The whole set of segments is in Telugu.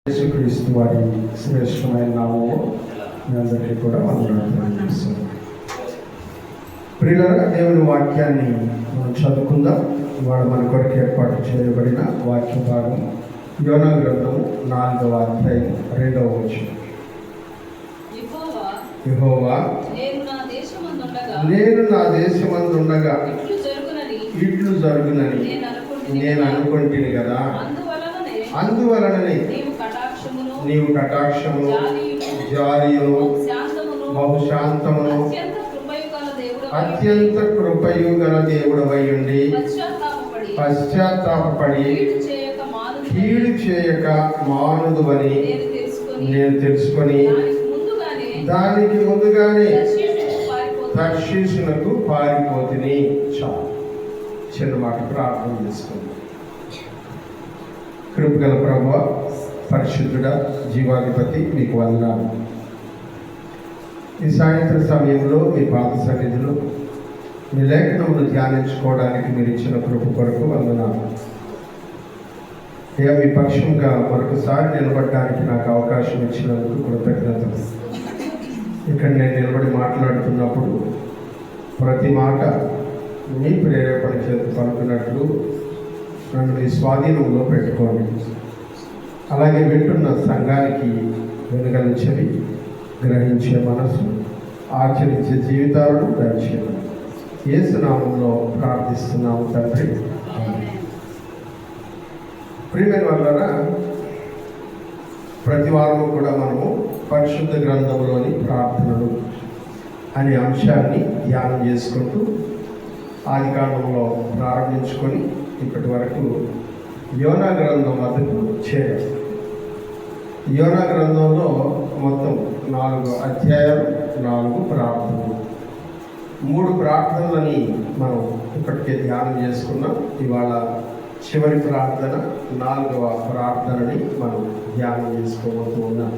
యేసుక్రీస్తు వారి శ్రేష్టమైన నామము మీ అందరికీ కూడా వందనాలు తెలియజేస్తున్నాను. ప్రియులారా, దేవుని వాక్యాన్ని మనం చదువుకుందాం. ఇవాళ మన కొరకు ఏర్పాటు చేయబడిన వాక్య భాగం యోనా గ్రంథము 4వ అధ్యాయం 2వ వచనం. యెహోవా నేను నా దేశమందుండగా ఇట్లు జరుగునని నేను అనుకుంటుని కదా, అందువలననే నీవు కటాక్షమును జాలియును బహుశాంతమును అత్యంత కృపయు గల దేవుడవై ఉండి పశ్చాత్తాపపడి కీడు చేయక మానుదువని నేను తెలుసుకొని దానికి ముందుగానే తర్షీషునకు పారిపోతుని. చాలు, చిన్న మాట ప్రార్థన చేసుకుందాం. కృపగల ప్రభువా, పరిశుద్ధుడా, జీవాధిపతి, మీకు వందనాలు. ఈ సాయంత్రం సమయంలో మీ పాద సన్నిధిలో మీ లేఖనములు ధ్యానించుకోవడానికి మీరు ఇచ్చిన కృప కొరకు వందనాలు. మీ పక్షంగా మరొకసారి నిలబడడానికి నాకు అవకాశం ఇచ్చినందుకు కృతజ్ఞతలు. ఇక్కడ నేను నిలబడి మాట్లాడుతున్నప్పుడు ప్రతి మాట మీ ప్రేరేపణ చేత పలుకున్నట్లు నన్ను మీ స్వాధీనంలో పెట్టుకోండి. అలాగే వింటున్న సంఘానికి వినగలించవి, గ్రహించే మనసు, ఆచరించే జీవితాలను దయచేయండి. యేసు నామములో ప్రార్థిస్తున్నాము తండ్రి. ప్రియమైన వాళ్ళారా, ప్రతి వారము కూడా మనము పరిశుద్ధ గ్రంథంలోని ప్రార్థనలు అనే అంశాన్ని ధ్యానం చేసుకుంటూ ఆది కాండంలో ప్రారంభించుకొని ఇప్పటి వరకు యోనా గ్రంథం వద్దకు చేరాం. యోనా గ్రంథంలో మొత్తం 4 అధ్యాయాలు, 4 ప్రార్థనలు. 3 ప్రార్థనలని మనం ఇప్పటికే ధ్యానం చేసుకున్నాం. ఇవాళ చివరి ప్రార్థన, 4వ ప్రార్థనని మనం ధ్యానం చేసుకోబోతూ ఉన్నాం.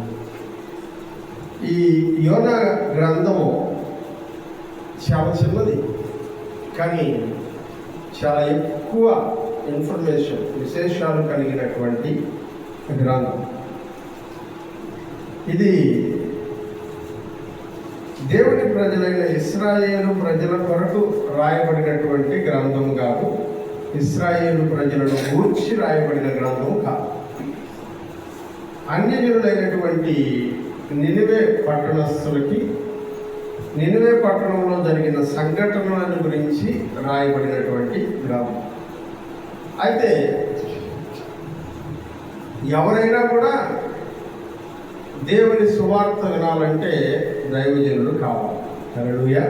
ఈ యోనా గ్రంథము చాలా చిన్నది, కానీ చాలా ఎక్కువ ఇన్ఫర్మేషన్, విశేషాలు కలిగినటువంటి గ్రంథం. ఇది దేవుని ప్రజలైన ఇశ్రాయేలు ప్రజల కొరకు రాయబడినటువంటి గ్రంథం కాదు. ఇశ్రాయేలు ప్రజలను గూర్చి రాయబడిన గ్రంథం కాదు. అన్యజనులైనటువంటి నినివే పట్టణస్థులకి నినివే పట్టణంలో జరిగిన సంఘటనలను గురించి రాయబడినటువంటి గ్రంథం. అయితే ఎవరైనా కూడా దేవుని సువార్త వినాలంటే దైవజనులు కావాలి. హల్లెలూయా.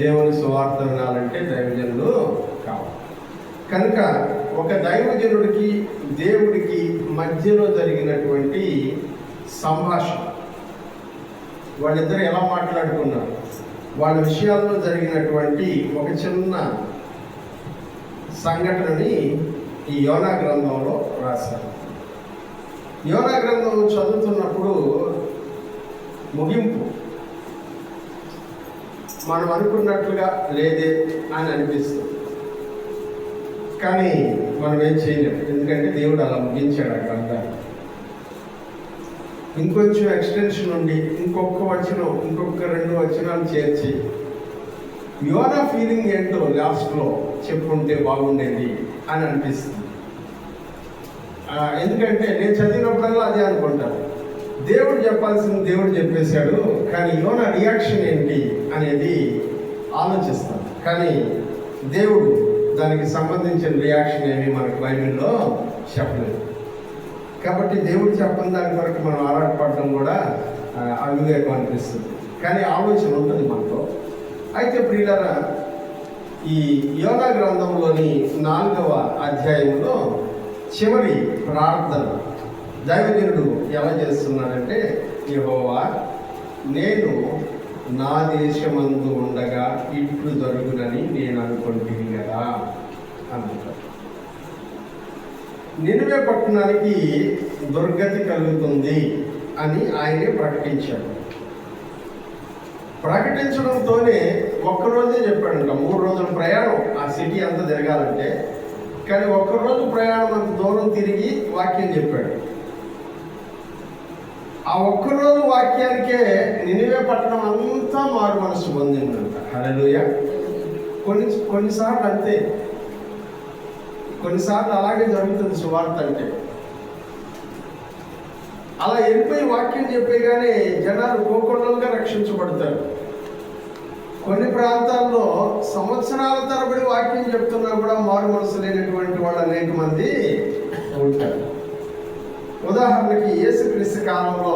దేవుని సువార్త వినాలంటే దైవజనులు కావాలి. కనుక ఒక దైవజనుడికి దేవుడికి మధ్యలో జరిగినటువంటి సంభాషణ, వాళ్ళిద్దరు ఎలా మాట్లాడుకున్నారు, వాళ్ళ విషయాల్లో జరిగినటువంటి ఒక చిన్న సంఘటనని ఈ యోనా గ్రంథంలో రాశారు. యోనా గ్రంథం చదువుతున్నప్పుడు ముగింపు మనం అనుకున్నట్లుగా లేదే అని అనిపిస్తుంది. కానీ మనం ఏం చేయలేము, ఎందుకంటే దేవుడు అలా ముగించాడు ఆ గ్రంథాన్ని. ఇంకొంచెం ఎక్స్టెన్షన్ ఉండి ఇంకొక వచనం, ఇంకొక 2 వచనాలు చేర్చి యోనా ఫీలింగ్ ఏంటో లాస్ట్లో చెప్పుకుంటే బాగుండేది అని అనిపిస్తుంది. ఎందుకంటే నేను చదివినప్పుడల్లా అదే అనుకుంటాను, దేవుడు చెప్పాల్సింది దేవుడు చెప్పేశాడు, కానీ యోనా రియాక్షన్ ఏంటి అనేది ఆలోచిస్తాను. కానీ దేవుడు దానికి సంబంధించిన రియాక్షన్ ఏమి మనకు బైబిల్లో చెప్పలేదు. కాబట్టి దేవుడు చెప్పని దాని వరకు మనం ఆరాటపడడం కూడా అవివేకం అనిపిస్తుంది. కానీ ఆలోచన ఉంటుంది మనలో. అయితే ప్రియులారా, ఈ యోనా గ్రంథంలోని 4వ అధ్యాయంలో చివరి ప్రార్థన దైవజనుడు ఎలా చేస్తున్నాడంటే, యెహోవా నేను నా దేశమందు ఉండగా ఇట్లు జరుగునని నేను అనుకుంటుంది కదా అన్నాడు. నినివే పట్టణానికి దుర్గతి కలుగుతుంది అని ఆయనే ప్రకటించాడు. ప్రకటించడంతోనే ఒక్కరోజే చెప్పాడంట. 3 రోజుల ప్రయాణం ఆ సిటీ అంతా తిరగాలంటే. కానీ ఒక్కరోజు ప్రయాణం అంత దూరం తిరిగి వాక్యం చెప్పాడు. ఆ ఒక్కరోజు వాక్యానికే నినివే పట్టణం అంతా మారు మనసు పొందిందంట. హల్లెలూయా. కొన్నిసార్లు అంతే, కొన్నిసార్లు అలాగే జరుగుతుంది సువార్త అంటే. అలా వెళ్ళిపోయి వాక్యం చెప్పేగానే జనాలు కోకొల్లలుగా రక్షించబడతారు. కొన్ని ప్రాంతాల్లో సంవత్సరాల తరబడి వాక్యం చెప్తున్నా కూడా మారు మనసు లేనటువంటి వాళ్ళు అనేక మంది ఉంటారు. ఉదాహరణకి యేసుక్రీస్తు కాలంలో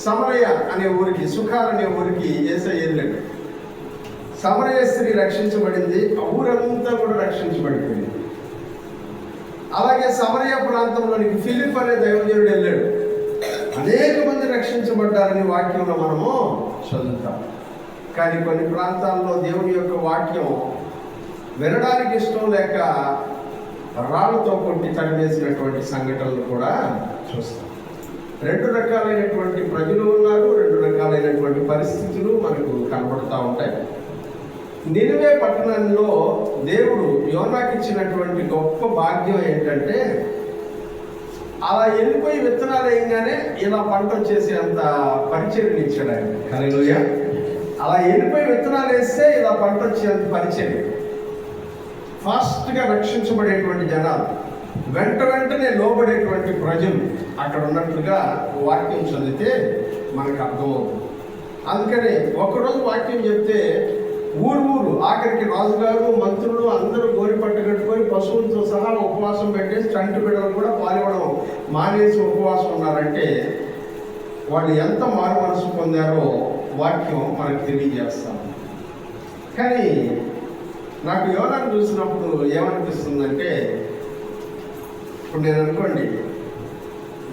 సమరయ అనే ఊరికి, సుఖార్ అనే ఊరికి యేసయ్య వెళ్ళాడు. సమరయ స్త్రీ రక్షించబడింది, ఆ ఊరంతా కూడా రక్షించబడిపోయింది. అలాగే సమరయ ప్రాంతంలోనికి ఫిలిప్ అనే దైవజనుడు వెళ్ళాడు. అనేక మంది రక్షించబడ్డారని వాక్యంలో మనము చదువుతాం. కానీ కొన్ని ప్రాంతాల్లో దేవుని యొక్క వాక్యం వినడానికి ఇష్టం లేక రాళ్ళతో కొట్టి తడివేసినటువంటి సంఘటనలు కూడా చూస్తాం. రెండు రకాలైనటువంటి ప్రజలు ఉన్నారు, రెండు రకాలైనటువంటి పరిస్థితులు మనకు కనబడుతూ ఉంటాయి. నినివే పట్టణంలో దేవుడు యోనాకి ఇచ్చినటువంటి గొప్ప భాగ్యం ఏంటంటే, అలా వెళ్ళిపోయి విత్తనాలు వేయగానే ఇలా పంట వచ్చేసేంత పరిచర్యను ఇచ్చాడు ఆయన. హల్లెలూయా. అలా వెళ్ళిపోయి విత్తనాలు వేస్తే ఇలా పంట వచ్చేంత పరిచర్య. ఫాస్ట్గా రక్షించబడేటువంటి జనాలు, వెంటనే లోబడేటువంటి ప్రజలు అక్కడ ఉన్నట్లుగా వాక్యం చదివితే మనకు అర్థమవుతుంది. అందుకని ఒకరోజు వాక్యం చెప్తే ఊరు ఆఖరికి రాజుగారు, మంత్రులు అందరూ గోరి పట్టు కట్టుకొని పశువులతో సహా ఉపవాసం పెట్టేసి చంటి బిడ్డలు కూడా పాల్గొనడం మానేసి ఉపవాసం ఉన్నారంటే వాళ్ళు ఎంత మారు మనసు పొందారో వాక్యం మనకు తెలియజేస్తాం. కానీ నాకు యోనాను చూసినప్పుడు ఏమనిపిస్తుందంటే, ఇప్పుడు నేను అనుకోండి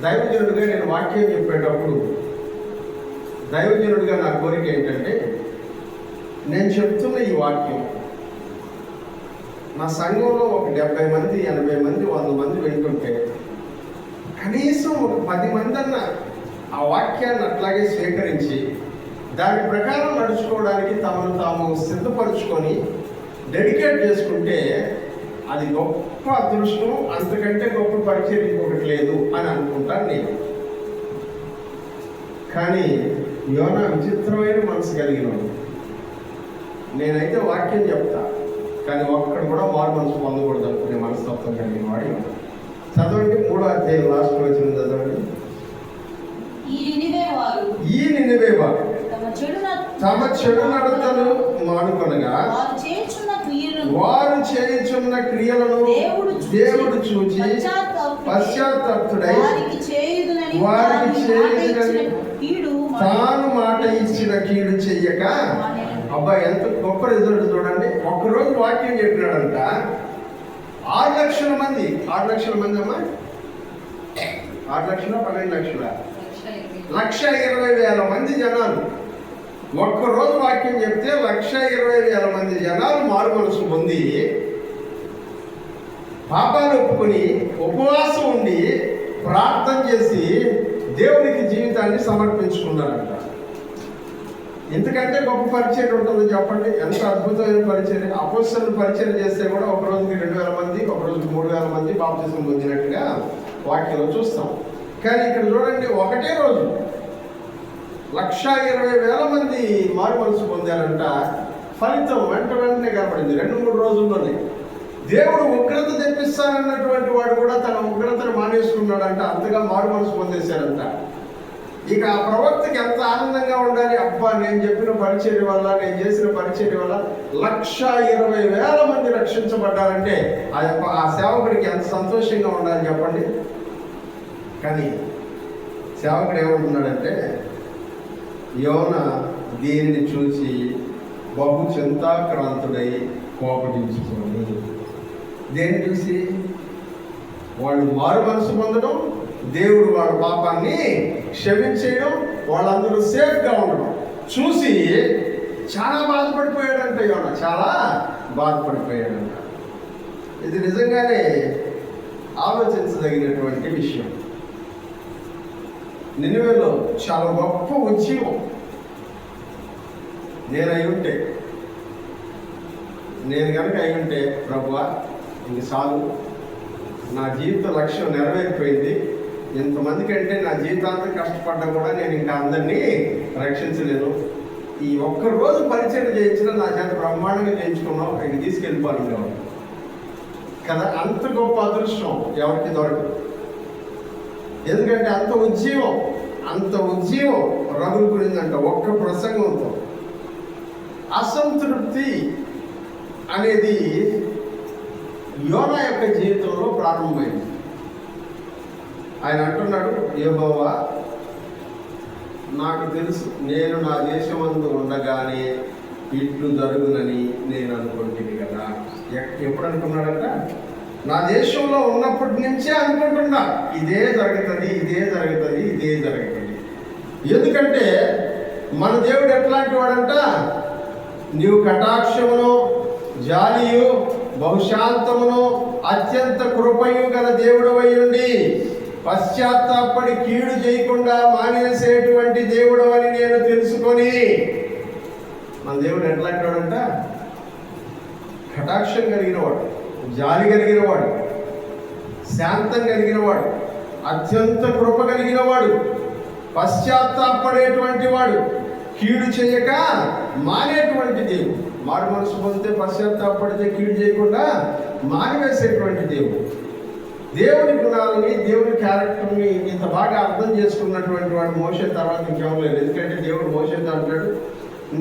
దైవజనుడిగా నేను వాక్యం చెప్పేటప్పుడు దైవజనుడిగా నా కోరిక ఏంటంటే, నేను చెప్తున్న ఈ వాక్యం నా సంఘంలో ఒక 70 మంది 80 మంది 100 మంది వింటుంటే కనీసం ఒక 10 మంది అన్న ఆ వాక్యాన్ని అట్లాగే స్వీకరించి దాని ప్రకారం నడుచుకోవడానికి తమను తాము సిద్ధపరుచుకొని డెడికేట్ చేసుకుంటే అది గొప్ప అదృష్టం. అంతకంటే గొప్ప పరిచయం ఇంకొకటి లేదు అని అనుకుంటాను నేను. కానీ యోనా విచిత్రమైన మనసు కలిగినాడు. నేనైతే వాక్యం చెప్తా, కానీ ఒక్కడు కూడా మారు మనసు పొందకూడదు అనుకునే మనస్తత్వం కలిగిన వాడు. చదవండి 3వ అధ్యాయం లాస్ట్ వచ్చిన చదవండి. ఈ నినివే వారు తమ చెడు నడతలు మానుకొనగా వారు చేయుచున్న క్రియలను దేవుడు చూచి పశ్చాత్తాపుడై వారికి చేయుదునని తాను మాట ఇచ్చిన కీడు చెయ్యక. అబ్బాయి ఎంత గొప్ప రిజల్ట్ చూడండి. ఒక్కరోజు వాక్యం చెప్పినాడంట 6 లక్షల మంది. 6 లక్షల మంది అమ్మా, 6 లక్షల 12 లక్షల 1,20,000 మంది జనాలు. ఒక్కరోజు వాక్యం చెప్తే 1,20,000 మంది జనాలు మారు మనసు పొంది పాపాలు ఒప్పుకొని ఉపవాసం ఉండి ప్రార్థన చేసి దేవునికి జీవితాన్ని సమర్పించుకున్నారంట. ఎందుకంటే గొప్ప పరిచయం ఉంటుందో చెప్పండి. ఎంత అద్భుతమైన పరిచయం. అపోస్తలులు పరిచయం చేస్తే కూడా ఒక రోజుకి 2,000 మంది, ఒక రోజుకి 3,000 మంది బాప్తిసం పొందినట్టుగా వాక్యంలో చూస్తాం. కానీ ఇక్కడ చూడండి, ఒకటే రోజు 1,20,000 మంది మారు మనసు పొందారంట. ఫలితం వెంటనే కనపడింది 2-3 రోజుల్లోనే. దేవుడు ఉగ్రత తెప్పిస్తానన్నటువంటి వాడు కూడా తన ఉగ్రతను మానేసుకున్నాడంట. అంతగా మారు మనసు పొందేశారంట. ఇక ఆ ప్రవక్తకి ఎంత ఆనందంగా ఉండాలి. అబ్బా, నేను చెప్పిన పరిచర్య వల్ల, నేను చేసిన పరిచర్య వల్ల 1,20,000 మంది రక్షించబడ్డారంటే ఆ సేవకుడికి ఎంత సంతోషంగా ఉండాలి చెప్పండి. కానీ సేవకుడు ఏమంటున్నాడంటే, యోనా దీనిని చూసి బహు చింతాక్రాంతుడై కోపగించుకొని, దేన్ని చూసి? వాళ్ళు మారు మనసు పొందడం, దేవుడు వాళ్ళ పాపాన్ని క్షమించేయడం, వాళ్ళందరూ సేఫ్గా ఉండడం చూసి చాలా బాధపడిపోయాడంట. యోనా చాలా బాధపడిపోయాడంట. ఇది నిజంగానే ఆలోచించదగినటువంటి విషయం. నినివేలో చాలా గొప్ప ఉద్యమం. నేను కనుక అయి ఉంటే, ప్రభువా ఇంక చాలు, నా జీవిత లక్ష్యం నెరవేరిపోయింది, ఇంతమంది కంటే నా జీవితాంతం కష్టపడ్డా కూడా నేను ఇంకా అందరినీ రక్షించలేను. ఈ ఒక్క రోజు పరిచయం చేయించిన నా చేత బ్రహ్మాండంగా చేయించుకున్నాం, ఆయన తీసుకెళ్ళిపోవాలి కదా. అంత గొప్ప అదృష్టం ఎవరికి దొరకదు. ఎందుకంటే అంత ఉద్యమం రగులు గురిందంట ఒక్క ప్రసంగంతో. అసంతృప్తి అనేది యోనా యొక్క జీవితంలో ప్రారంభమైంది. ఆయన అంటున్నాడు, యెహోవా నాకు తెలుసు, నేను నా దేశమందు ఉండగానే ఇట్లు జరుగునని నేను అనుకుంటుంది కదా. ఎప్పుడు అనుకున్నాడంట? నా దేశంలో ఉన్నప్పటి నుంచే అనుకుంటున్నా ఇదే జరుగుతుంది. ఎందుకంటే మన దేవుడు ఎట్లాంటి వాడంట? నీవు కటాక్షమును, జాలియు, బహుశాంతమును, అత్యంత కృపయు గల దేవుడవై ఉండి పశ్చాత్తాపడి కీడు చేయకుండా మానేసేటువంటి దేవుడు అని నేను తెలుసుకొని. మన దేవుడు ఎట్లాంటి వాడంట? కటాక్షం కలిగినవాడు, జాలి కలిగినవాడు, శాంతం కలిగినవాడు, అత్యంత కృప కలిగినవాడు, పశ్చాత్తాపడేటువంటి వాడు, కీడు చేయక మానేటువంటి దేవుడు. మారు మనసు పొందితే పశ్చాత్తాపడితే కీడు చేయకుండా మానివేసేటువంటి దేవుడు. దేవుని గుణాలని, దేవుని క్యారెక్టర్ని ఇంత బాగా అర్థం చేసుకున్నటువంటి వాడు మోషే తర్వాత ఇంకేం లేదు. ఎందుకంటే దేవుడు మోషేతో అంటాడు,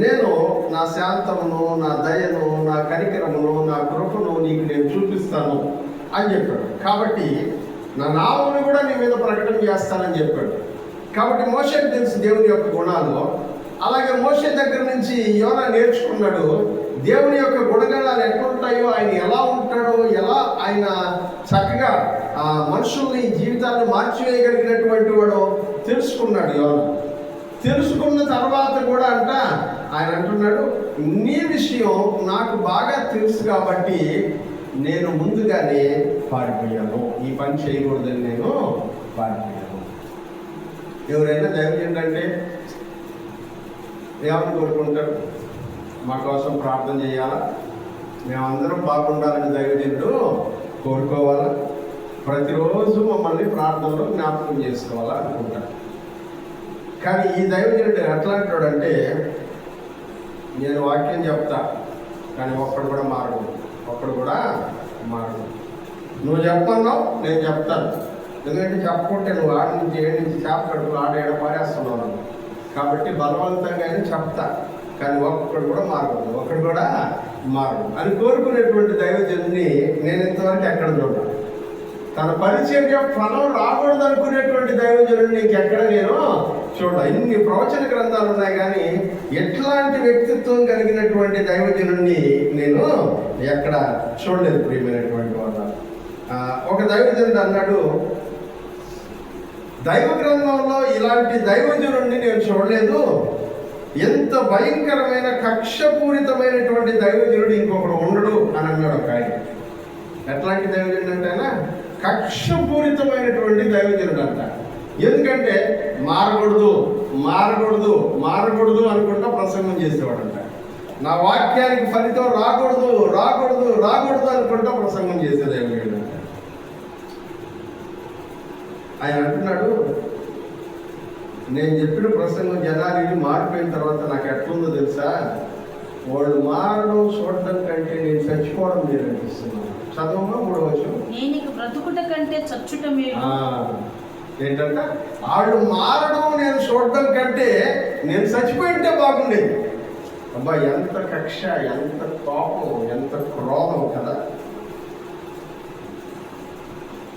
నేను నా శాంతమును, నా దయను, నా కనికరమును, నా కృపను నీకు నేను చూపిస్తాను అని చెప్పాడు. కాబట్టి నా నామమును కూడా నీ మీద ప్రకటన చేస్తానని చెప్పాడు. కాబట్టి మోషేకి తెలుసు దేవుని యొక్క గుణాలు. అలాగే మోషే దగ్గర నుంచి యోనా నేర్చుకున్నాడు దేవుని యొక్క గుణగణాలు ఎట్లుంటాయో, ఆయన ఎలా ఉంటాడో, ఎలా ఆయన చక్కగా మనుషుల్ని జీవితాన్ని మార్చివేయగలిగినటువంటి వాడు తెలుసుకున్నాడు యోనా. తెలుసుకున్న తర్వాత కూడా ఆయన అంటున్నాడు, నీ విషయం నాకు బాగా తెలుసు కాబట్టి నేను ముందుగానే పారిపోయాను, ఈ పని చేయకూడదని నేను పారిపోయాను. ఎవరైనా దైవజనుడు అంటే ఏమని కోరుకుంటారు? మా కోసం ప్రార్థన చేయాలా, మేమందరం బాగుండాలని దైవజనుడు కోరుకోవాలా, ప్రతిరోజు మమ్మల్ని ప్రార్థనలో జ్ఞాపకం చేసుకోవాలా అనుకుంటారు. కానీ ఈ దైవజనుడు ఎట్లా అంటాడంటే, నేను వాక్యం చెప్తా కానీ ఒక్కడు కూడా మారడు. నువ్వు చెప్పన్నావు, నేను చెప్తాను. ఎందుకంటే చెప్పుకుంటే నువ్వు ఆడి నుంచి ఏడు నుంచి చేపకడుకు ఆడ పారేస్తున్నావు. కాబట్టి బలవంతంగా చెప్తా కానీ ఒక్కడు కూడా మారడు అని కోరుకునేటువంటి దైవజనుని నేను ఇంతవరకు ఎక్కడ చూడాలి. తన పరిచర్య ఫలం రాకూడదు అనుకునేటువంటి దైవజనుడిని ఇంకెక్కడ నేను చూడాలి. ఇన్ని ప్రవచన గ్రంథాలు ఉన్నాయి కానీ ఎట్లాంటి వ్యక్తిత్వం కలిగినటువంటి దైవజనుడిని నేను ఎక్కడ చూడలేదు. ప్రియమైనటువంటి వాళ్ళ ఒక దైవజనుడు అన్నాడు, దైవ గ్రంథంలో ఇలాంటి దైవజనుడిని నేను చూడలేదు, ఎంత భయంకరమైన కక్షపూరితమైనటువంటి దైవజనుడు ఇంకొకడు ఉండడు అని అన్నాడు ఒక ఆయన. ఎట్లాంటి దైవజనుడు అంటే ఆయన కక్షపూరితమైనటువంటి దైవజనుడు అంట. ఎందుకంటే మారకూడదు అనుకుంటా ప్రసంగం చేసేవాడంట. నా వాక్యానికి ఫలితం రాకూడదు అనుకుంటా ప్రసంగం చేసే దైవజనుడు అంట. ఆయన అంటున్నాడు, నేను చెప్పిన ప్రసంగం జనాలు మారిపోయిన తర్వాత నాకు ఎట్లుందో తెలుసా, వాళ్ళు మారడం చూడటం కంటే నేను చచ్చిపోవడం మీరు అనిపిస్తున్నాను. చదవమా 3వ వచనం. నేను బ్రతుకుట కంటే చచ్చుట మేలు. ఏంటంట? వాళ్ళు మారడం నేను చూడటం కంటే నేను చచ్చిపోయింటే బాగుండేది. అబ్బా, ఎంత కక్ష, ఎంత కోపం, ఎంత క్రోధం కదా.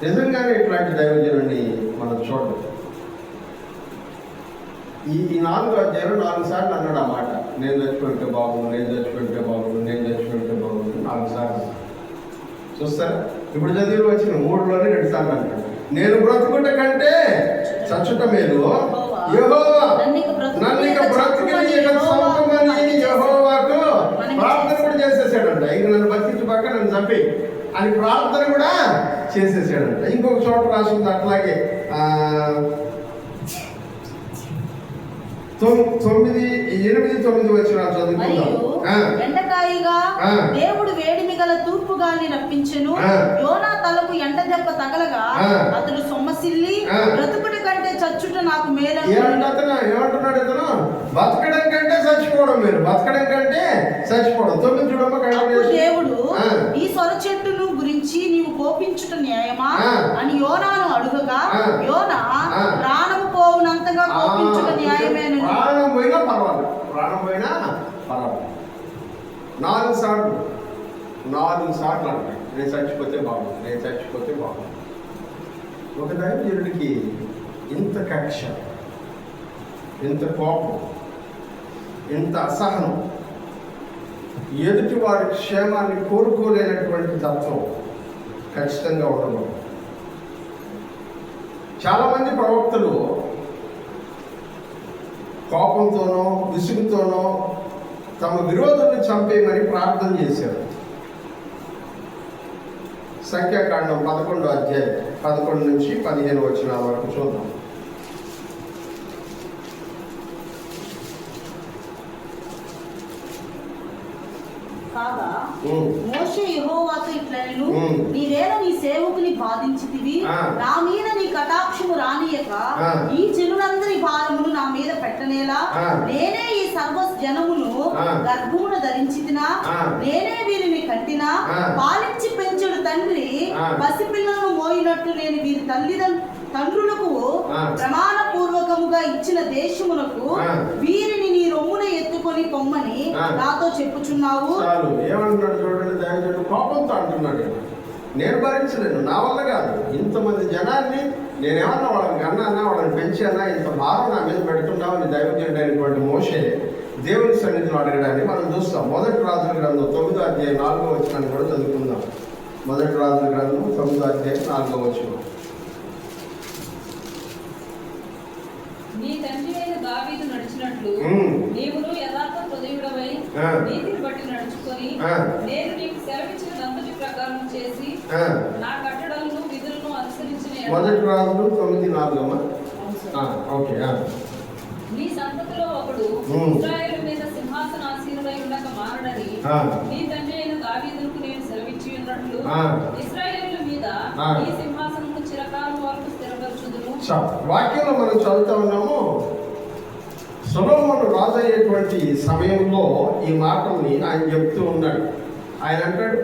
నిజంగానే ఇట్లాంటి దైవజనుడిని మనం చూడడం. ఈ 4 అధ్యాయులు 4 సార్లు అన్నాడు ఆ మాట. నేను చచ్చిపోయింటే బాగుండు 4 సార్లు చూస్తారా? ఇప్పుడు చదివి వచ్చిన 3లోనే 2 సార్లు అంటాడు, నేను బ్రతుకుట కంటే చచ్చుట మేలు, యెహోవా నన్ను ఇక బ్రతుకనీయక చంపమని యెహోవాకు ప్రార్థన కూడా చేసేసాడంట. ఇంక నన్ను బతికించబాక నన్ను చంపి అని ప్రార్థన కూడా చేసేసాడంట. ఇంకొక చోట రాసింది అట్లాగే 8, 9 వచ్చిన చదువుకుందాం. ఎండకాయిగా దేవుడు వేడిని గల తూర్పు గాలిని రప్పించెను. యోనా తలకు ఎండ దెబ్బ తగలగా అతడు సొమ్మసిల్లి బ్రతుకుడి కంటే చచ్చుట నాకు మేలు. ఏమంటున్నాడు ఇతను? బతకడం కంటే చచ్చిపోవడం మేలు, బతకడం కంటే చచ్చిపోవడం. 9 చూడమ్మ. దేవుడు ఈ సొర చెట్టును గురించి నీవు కోపించుట న్యాయమా అని యోనాను అడుగగా, యోనా ప్రాణము పోవునంతగా కోపించుట న్యాయమేను. ప్రాణం పోయినా పర్వాలేదు, ప్రాణం పోయినా పర్వాలేదు. 4 సార్లు అంటాడు, నేను చచ్చిపోతే బాగుంది, నేను చచ్చిపోతే బాగుంది. ఒక దైవజనుడికి ఇంత కక్ష, ఇంత కోపం, ఇంత అసహనం, ఎదుటి వారి క్షేమాన్ని కోరుకోలేనటువంటి తత్వం ఖచ్చితంగా ఉండదు. చాలామంది ప్రవక్తలు కోపంతోనో విసుగుతోనో తమ విరోధులను చంపేయమని ప్రార్థన చేశారు. సంఖ్యాకాండం 11వ అధ్యాయం 11 నుంచి 15 వచనాల వరకు చూద్దాం. కాగా మోషే యెహోవాతో ఇట్లనెను, నీవేళ నీ సేవకుని బాధించితివి, నా మీద నీ కటాక్షము రానియక ఈ జనులందరి భారమును నా మీద పెట్టనేలా, నేనే ఈ సర్వ జనమును గర్భమును ధరించితినా, నేనే వీరిని కట్టినా, పాలించి పెంచుడు తండ్రి పసిపిల్లలను మోయినట్టు నేను వీరి తండ్రులకు ప్రమాణ పూర్వకముగా ఇచ్చిన దేశమునకు వీరిని నీ రొమ్మున ఎత్తుకొని పొమ్మని నాతో చెప్పుచున్నావు. ఏమంటున్నాడు చూడండి, దైవజనుడు కోపంతో అంటున్నాడు, నేను భరించలేను, నా వల్ల కాదు. ఇంతమంది జనాన్ని నేనేమన్నా వాళ్ళని కన్నానా, వాళ్ళని పెంచానా, ఇంత భారం నా మీద పెడుతున్నావు అని దైవజనుడు అయినటువంటి మోషే దేవుని సన్నిధిలో అడగడాన్ని మనం చూస్తాం. 1 రాజుల గ్రంథం 9వ అధ్యాయం 4వ వచనాన్ని కూడా చదువుకుందాం. 1 రాజుల గ్రంథం 9వ అధ్యాయం 4వ వచనం. నీ తండ్రి అయిన దావీదు నడిచినట్లు నీవును యథార్థ హృదయుడవై నీతిని బట్టి నడుచుకొని నేను నీకు సెలవిచ్చినంతటి ప్రకారం చేసి నా కట్టడలను విధులను అనుసరించిన 1 రాజులు 9:4. ఓకే. నీ సంతతిలో ఒకడు ఇశ్రాయేలు మీద సింహాసనాసీనుడై ఉండక మారడని నీ తండ్రి అయిన దావీదుకు నేను సెలవిచ్చి ఉన్నట్లు ఇశ్రాయేలు మీద ఈ సింహాసనము చిరకాలం వరకు స్థిరపరచుదును. వాక్యంలో మనం చదువుతా ఉన్నాము, సొలొమోను రాజు అయ్యేటువంటి సమయంలో ఈ మాటల్ని ఆయన చెప్తూ ఉన్నాడు. ఆయన అంటాడు,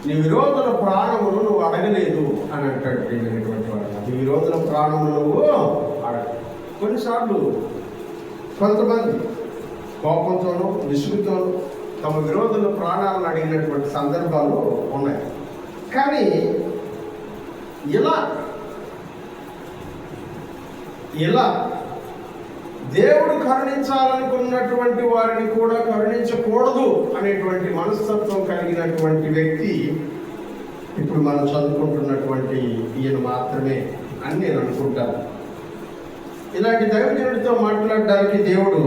నీ విరోధుల ప్రాణమును నువ్వు అడగలేదు అని అంటాడు. ప్రియమైనటువంటి వాడు, నీ విరోధుల ప్రాణమును నువ్వు అడగ. కొన్నిసార్లు కొంతమంది కోపంతోనూ విసుగుతోనూ తమ విరోధుల ప్రాణాలను అడిగినటువంటి సందర్భాలు ఉన్నాయి. కానీ ఇలా దేవుడు కరుణించాలనుకున్నటువంటి వారిని కూడా కరుణించకూడదు అనేటువంటి మనస్తత్వం కలిగినటువంటి వ్యక్తి ఇప్పుడు మనం చదువుకుంటున్నటువంటి ఈయన మాత్రమే అని నేను అనుకుంటాను. ఇలాంటి దైవజనుడితో మాట్లాడడానికి దేవుడు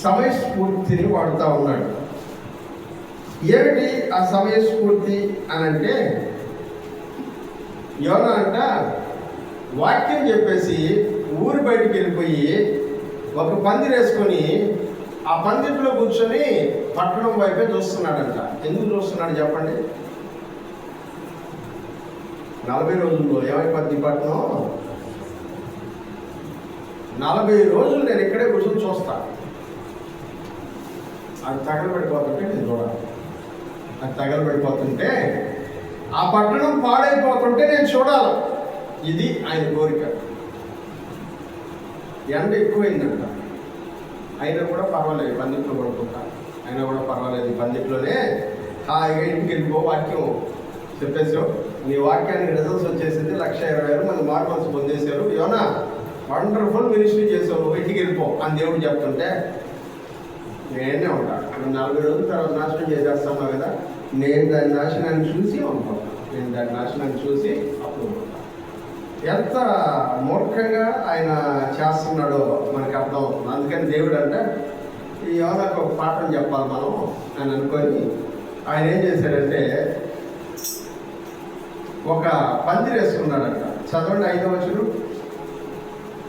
సమయస్ఫూర్తిని వాడుతూ ఉన్నాడు. ఏమిటి ఆ సమయస్ఫూర్తి అని అంటే, యోనా అంట వాక్యం చెప్పేసి ఊరి బయటికి వెళ్ళిపోయి ఒక పందిరి వేసుకొని ఆ పందిరిలో కూర్చొని పట్టణం వైపే చూస్తున్నాడంట. ఎందుకు చూస్తున్నాడు చెప్పండి? 40 రోజుల్లో ఏమైపోద్ది పట్టణం? 40 రోజులు నేను ఇక్కడే కూర్చొని చూస్తా. అది తగలబడిపోతుంటే నేను చూడాలి. అది తగలబడిపోతుంటే ఆ పట్టణం పాడైపోతుంటే నేను చూడాలి. ఇది ఆయన కోరిక. ఎండ ఎక్కువైందంట, అయినా కూడా పర్వాలేదు పందిట్లో పడుకుంటా, అయినా కూడా పర్వాలేదు పందిట్లోనే హాయిగా ఇంటికి వెళ్ళిపో. వాక్యం చెప్పేసావు, నీ వాక్యానికి రిజల్ట్స్ వచ్చేసింది, 1,20,000 మంది మార్మల్స్ పొందేశారు. యోనా వండర్ఫుల్ మినిస్ట్రీ చేసావు, నువ్వు ఇంటికి వెళ్ళిపో అని దేవుడు చెప్తుంటే నేనే ఉంటా. 40 రోజుల తర్వాత నాశనం చేసేస్తున్నావు కదా, నేను దాని నాశనాన్ని చూసి అనుకుంటాను. నేను దాని నాశనాన్ని చూసి అప్పుడు ఎంత మూర్ఖంగా ఆయన చేస్తున్నాడో మనకు అర్థం అవుతుంది. అందుకని దేవుడు అంటే ఈ యోనాకు ఒక పాఠం చెప్పాలి మనం అని అనుకొని ఆయన ఏం చేశాడంటే ఒక పందిరి వేసుకున్నాడంట. చదవండి 5వ వచనం.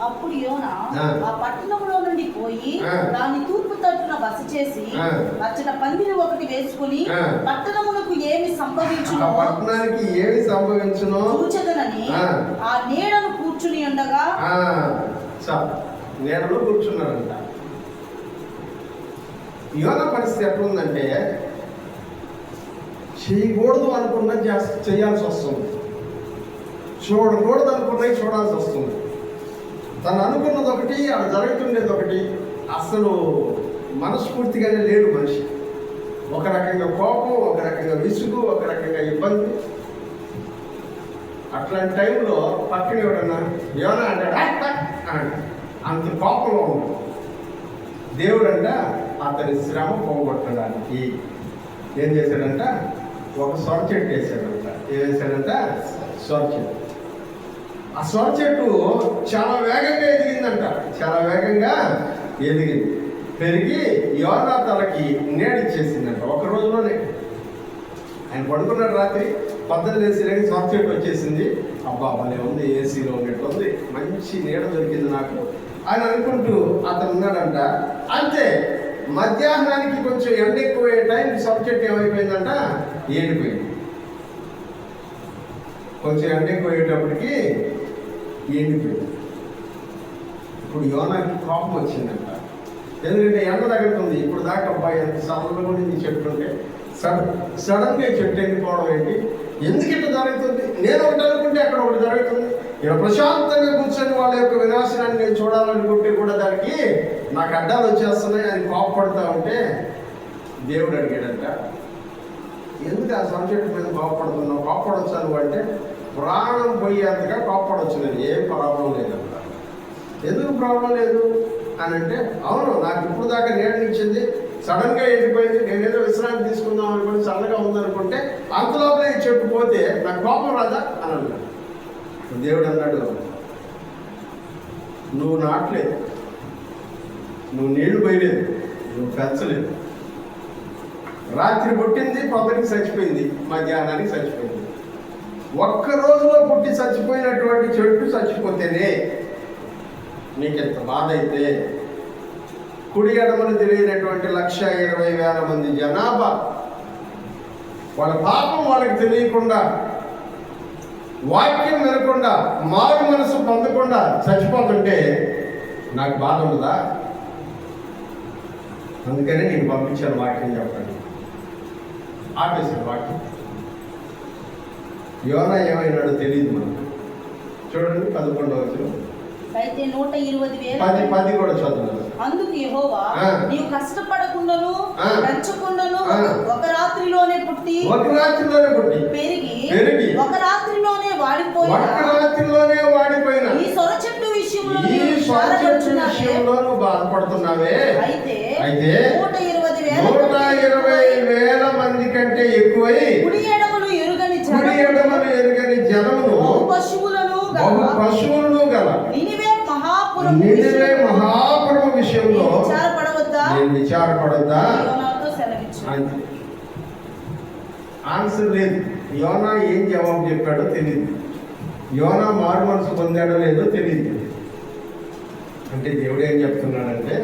అప్పుడు యోనా ఆ. ఆ పట్టణంలో నుండి పోయి ఆ. దాని తూర్పు తట్టున బస చేసి ఆ. అచ్చట పందిరి ఒకటి వేసుకుని ఆ. పట్టణమునకు ఏమి ఆ సంభవించునో పట్టణానికి ఏమి సంభవించునో చూచదనని ఆ. ఆ నీడను కూర్చుని ఉండగా నీడలో కూర్చున్నారంట. యోనా పరిస్థితి ఎట్లుందంటే చేయకూడదు అనుకున్నా చేయాల్సి వస్తుంది, చూడకూడదు అనుకున్నవి చూడాల్సి వస్తుంది. తను అనుకున్నది ఒకటి, అక్కడ జరుగుతుండేది ఒకటి. అసలు మనస్ఫూర్తిగానే లేడు మనిషి. ఒక రకంగా కోపం, ఒక రకంగా విసుగు, ఒక రకంగా ఇబ్బంది. అట్లాంటి టైంలో పక్కన ఎవడన్నా యోనా అంటాడు అంత కోపంలో ఉన్నాడు. దేవుడు అంట అతని శ్రమ పోగొట్టడానికి ఏం చేశాడంట, ఒక సొర చెట్టు వేసాడంట. ఏం వేసాడంట? సొర చెట్టు. ఆ సొర చెట్టు చాలా వేగంగా ఎదిగిందంట, చాలా వేగంగా ఎదిగింది. పెరిగి యోనా తలకి నీడిచ్చేసిందంట ఒక రోజులోనే. ఆయన పడుకున్నాడు రాత్రి, పొద్దున్న లేచి సొర చెట్టు వచ్చేసింది. అబ్బా భలే ఉంది, ఏసీలో ఉన్నట్టుంది, మంచి నీడ దొరికింది నాకు అని అనుకుంటూ అతను ఉన్నాడంట. అంతే, మధ్యాహ్నానికి కొంచెం ఎండ ఎక్కువ టైం సొర చెట్టు ఏమైపోయిందంట, ఎండిపోయింది. కొంచెం ఎండ ఎక్కువయ్యేటప్పటికి ఎండిపోయింది. ఇప్పుడు యోనాకి కోపం వచ్చిందంట. ఎందుకంటే ఎండ తగ్గుతుంది. ఇప్పుడు దాకా అబ్బాయి ఎంత సడన్గా ఉండింది చెట్టు ఉంటే సడన్గా చెట్టు ఎండిపోవడం ఏంటి, ఎందుకు ఇట్లా జరుగుతుంది? నేను ఒకటి అనుకుంటే అక్కడ ఒకటి జరుగుతుంది. ఇక్కడ ప్రశాంతంగా కూర్చొని వాళ్ళ యొక్క వినాశనాన్ని నేను చూడాలనుకుంటే కూడా దానికి నాకు అడ్డాలు వచ్చేస్తున్నాయి అని కోపపడతా ఉంటే దేవుడు అడిగాడంట, ఎందుకు ఆ సబ్జెక్ట్ మీద కోపపడుతున్నావు? కోపపడొచ్చాను అంటే ప్రాణం పోయేంతగా కోపపడవచ్చు, నేను ఏం ప్రాబ్లం లేదంట. ఎందుకు ప్రాబ్లం లేదు అని అంటే, అవును నాకు ఇప్పుడు దాకా నీడనిచ్చింది, సడన్గా ఎండిపోయింది, నేనేదో విశ్రాంతి తీసుకుందాం అనుకుని చల్లగా ఉందనుకుంటే అంతలోపల ఈ చెట్టు పోతే నాకు కోపం రాదా అని అన్నాడు. దేవుడు అన్నాడు, నువ్వు నాటలేదు, నువ్వు నీళ్లు పోయలేదు, నువ్వు పెంచలేదు. రాత్రి పుట్టింది, పొద్దునికి చచ్చిపోయింది, మధ్యాహ్నానికి చచ్చిపోయింది. ఒక్క రోజులో పుట్టి చచ్చిపోయినటువంటి చెట్టు చచ్చిపోతేనే నీకెంత బాధ అయితే, కుడి ఎడమని తెలియనటువంటి 1,20,000 మంది జనాభా వాళ్ళ పాపం వాళ్ళకి తెలియకుండా, వాక్యం వినకుండా, మారు మనసు పొందకుండా చచ్చిపోతుంటే నాకు బాధ ఉండదా? అందుకనే నేను పంపించాను వాక్యం చెప్పండి. ఆపేసాను వాక్యం. యోనా ఏమైనాడో తెలియదు మనకు. చూడండి 11వ వచనం. అయితే 120,000 10 కూడా చదువు. అందుకు యెహోవా నీవు కష్టపడకుండాను పెంచకుండాను ఒక రాత్రిలోనే పుట్టి పెరిగి ఒక రాత్రిలోనే వాడిపోయిన ఈ సొర చెట్టు విషయంలో బాధపడుతున్నావే. అయితే 120,000 మంది కంటే ఎక్కువై కుడి ఎడమలు ఎరుగని జనమును బహు పశువులను గల నినివే మహాపురము విషయంలో నేను విచారపడొద్దా? ఆన్సర్ లేదు. యోనా ఏం జవాబు చెప్పాడో తెలియదు. యోనా మారు మనసు పొందాడో లేదో తెలియదు. అంటే దేవుడు ఏం చెప్తున్నాడంటే,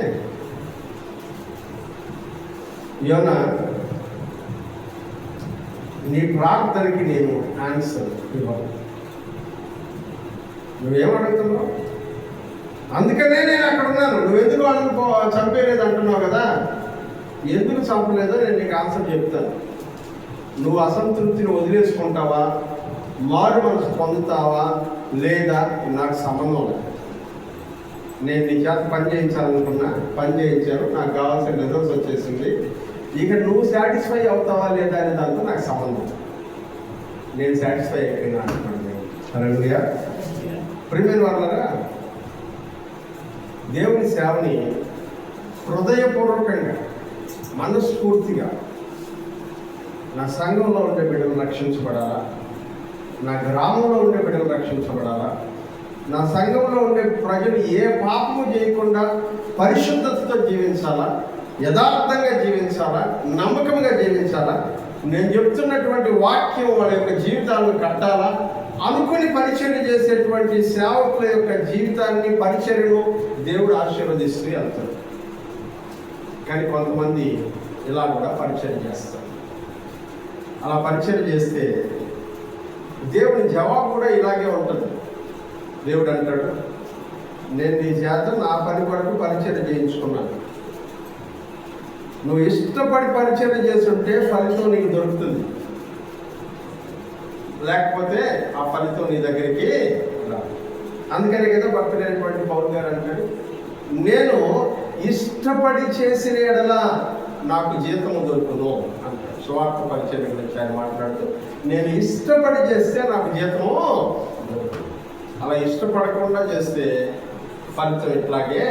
యోనా నీ ప్రార్థనకి నేను ఆన్సర్ ఇవ్వను. నువ్వేమడుగుతున్నావు? అందుకనే నేను అక్కడ ఉన్నాను. నువ్వెందుకు వాళ్ళని చంపేలేదు అంటున్నావు కదా, ఎందుకు చంపలేదో నేను నీకు ఆన్సర్ చెప్తాను. నువ్వు అసంతృప్తిని వదిలేసుకుంటావా, మారు మనసు పొందుతావా లేదా నాకు సంబంధం లేదు. నేను నీ చేత పని చేయించాలనుకున్నా, పని చేయించాను, నాకు కావాల్సిన రిజల్ట్స్ వచ్చేసింది. ఇక నువ్వు సాటిస్ఫై అవుతావా లేదా అనే దాంతో నాకు సంబంధం. నేను సాటిస్ఫై అయిపోయినా అంటున్నాను. హల్లెలూయా. ప్రియమైన వాళ్ళరా, దేవుని సేవని హృదయపూర్వకంగా మనస్ఫూర్తిగా నా సంఘంలో ఉండే బిడ్డలు రక్షించబడాలా, నా గ్రామంలో ఉండే బిడ్డలు రక్షించబడాలా, నా సంఘంలో ఉండే ప్రజలు ఏ పాపము చేయకుండా పరిశుద్ధతతో జీవించాలా, యథార్థంగా జీవించాలా, నమ్మకంగా జీవించాలా, నేను చెప్తున్నటువంటి వాక్యం వాళ్ళ యొక్క జీవితాలను కట్టాలా అనుకుని పరిచర్య చేసేటువంటి సేవకుల యొక్క జీవితాన్ని, పరిచర్యను దేవుడు ఆశీర్వదిస్తూ వెళ్తాడు. కానీ కొంతమంది ఇలా కూడా పరిచర్య చేస్తారు. అలా పరిచర్య చేస్తే దేవుని జవాబు కూడా ఇలాగే ఉంటుంది. దేవుడు అంటాడు, నేను నీ చేత నా పని కొరకు పరిచర్య చేయించుకున్నాను. నువ్వు ఇష్టపడి పరిచర్య చేస్తుంటే ఫలితం నీకు దొరుకుతుంది, లేకపోతే ఆ ఫలితం నీ దగ్గరికి రాదు. అందుకనే కదా భక్తుడైనటువంటి పౌలు గారు అంటాడు, నేను ఇష్టపడి చేసిన ఎడల నాకు జీతము దొరుకును అంటాడు. సువార్త పరిచర్య గురించి ఆయన మాట్లాడుతూ, నేను ఇష్టపడి చేస్తే నాకు జీతము దొరుకుతుంది. అలా ఇష్టపడకుండా చేస్తే ఫలితం ఇట్లాగే.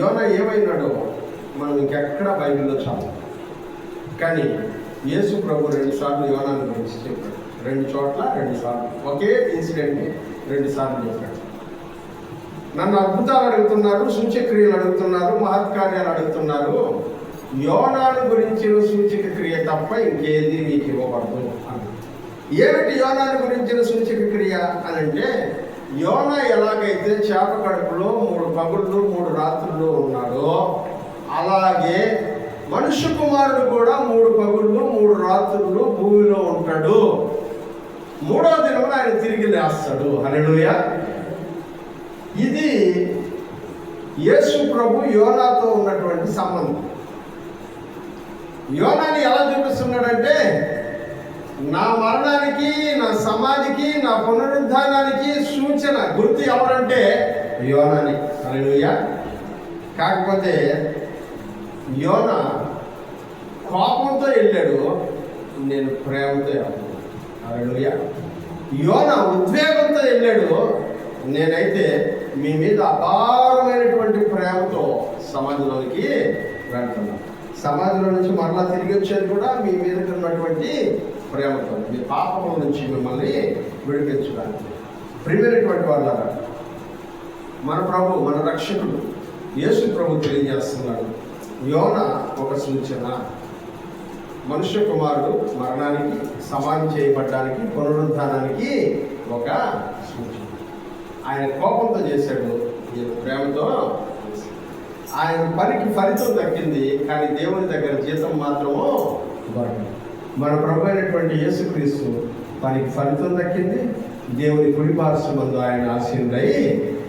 యోనా ఏమైనాడో మనం ఇంకెక్కడ బైబిల్లో చాలు. కానీ యేసు ప్రభు 2 సార్లు యోనాను గురించి చెప్పాడు. 2 చోట్ల 2 సార్లు ఒకే ఇన్సిడెంట్ని 2 సార్లు చెప్పాడు. నన్ను అద్భుతాలు అడుగుతున్నారు, సూచక్రియలు అడుగుతున్నారు, మహత్కార్యాలు అడుగుతున్నారు. యోనాను గురించిన సూచక క్రియ తప్ప ఇంకేది మీకు ఇవ్వబడదు అన్నాడు. ఏమిటి యోనాను గురించిన సూచక క్రియ అని అంటే, యోనా ఎలాగైతే చేప కడుపులో 3 పగుళ్ళు 3 రాత్రులు ఉన్నాడో, అలాగే మనుష్య కుమారుడు కూడా 3 పగుళ్ళు 3 రాత్రులు భూమిలో ఉంటాడు. 3వ దినమున ఆయన తిరిగి లేస్తాడు. హల్లెలూయా. ఇది యేసు ప్రభు యోనాతో ఉన్నటువంటి సంబంధం. యోనాని ఎలా చూపిస్తున్నాడంటే, నా మరణానికి, నా సమాధికి, నా పునరుద్ధానానికి సూచన, గుర్తు ఎవరంటే యోనాని. హల్లెలూయా. కాకపోతే యోనా కోపంతో వెళ్ళాడు, నేను ప్రేమతో వెళ్తాను. హల్లెలూయా. యోనా ఉద్వేగంతో వెళ్ళాడు, నేనైతే మీ మీద అపారమైనటువంటి ప్రేమతో సమాధిలోనికి వెళ్తున్నాను. సమాధిలో నుంచి మరలా తిరిగి వచ్చేది కూడా మీ మీద ఉన్నటువంటి ప్రేమతో, మీ పాపముల నుంచి మిమ్మల్ని విడిపించడానికి. ప్రియమైనటువంటి వాళ్ళారా, మన ప్రభు, మన రక్షకుడు యేసు ప్రభు తెలియజేస్తున్నాడు, యోనా ఒక సూచన. మనుష్య కుమారుడు మరణానికి, సమాధి చేయబడ్డానికి, పునరుద్ధానానికి ఒక సూచన. ఆయన కోపంతో చేశాడు, నేను ప్రేమతో. ఆయన పనికి ఫలితం దక్కింది, కానీ దేవుని దగ్గర జీతం మాత్రము దొరకదు. మన ప్రభు అయినటువంటి యేసుక్రీస్తు పనికి ఫలితం దక్కింది, దేవుని కుడి పార్శ్వమందు ఆయన ఆశీనుడై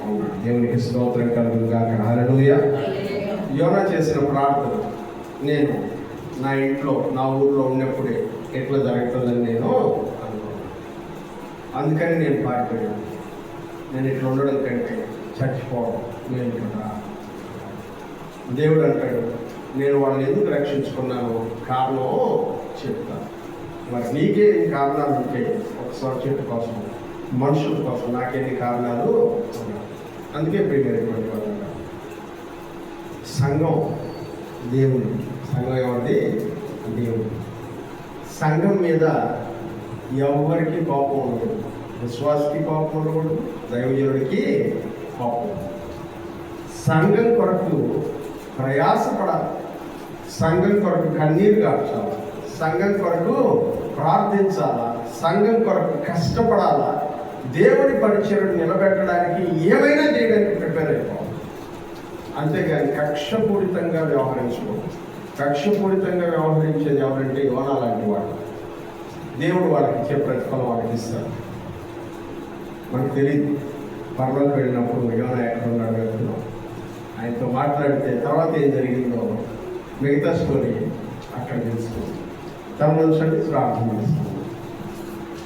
ఉన్నాడు. దేవునికి స్తోత్రం కలుగుగాక. హల్లెలూయా. యోనా చేసిన ప్రార్థన, నేను నా ఇంట్లో, నా ఊళ్ళో ఉన్నప్పుడే ఎట్లా జరుగుతుందని నేను అనుకున్నాను. అందుకని నేను పారిపోయాను. నేను ఇట్లా ఉండడం కంటే చచ్చిపోవడం నేను కదా. దేవుడు అంటాడు, నేను వాళ్ళని ఎందుకు రక్షించుకున్నాను కారణం చెప్తాను. మరి నీకేం కారణాలు ఉంటే ఒకసారి చెట్టు కోసం, మనుషుల కోసం నాకెన్ని కారణాలు ఉన్నాయి. అందుకే ప్రియమైనటువంటి వాళ్ళు సంఘం దేవుడు. సంఘం ఏమండి? దేవుడు. సంఘం మీద ఎవరికి కోపం ఉండదు. విశ్వాసకి కోపం ఉండకూడదు, దైవజనుడికి కోపం. సంఘం కొరకు ప్రయాసపడాలి, సంఘం కొరకు కన్నీరు కార్చాలి, సంఘం కొరకు ప్రార్థించాలా, సంఘం కొరకు కష్టపడాలా, దేవుడి పరిచయం నిలబెట్టడానికి ఏమైనా చేయడానికి ప్రిపేర్ అయిపోవాలి. అంతేగాని కక్షపూరితంగా వ్యవహరించుకోవాలి. కక్షపూరితంగా వ్యవహరించేది ఎవరంటే యోనా లాంటి వాడు. దేవుడు వాళ్ళకి ఇచ్చే ప్రతిఫలం వాళ్ళకి ఇస్తాడు. మనకు తెలియదు పర్వతం వెళ్ళినప్పుడు యోనా ఎక్కడ ఉన్నాడు వెళ్తున్నాం, ఆయనతో మాట్లాడితే తర్వాత ఏం జరిగిందో మిగతా స్టోరీ అక్కడ తెలుసుకుంది. తమ నుంచి ప్రార్థన చేస్తాం.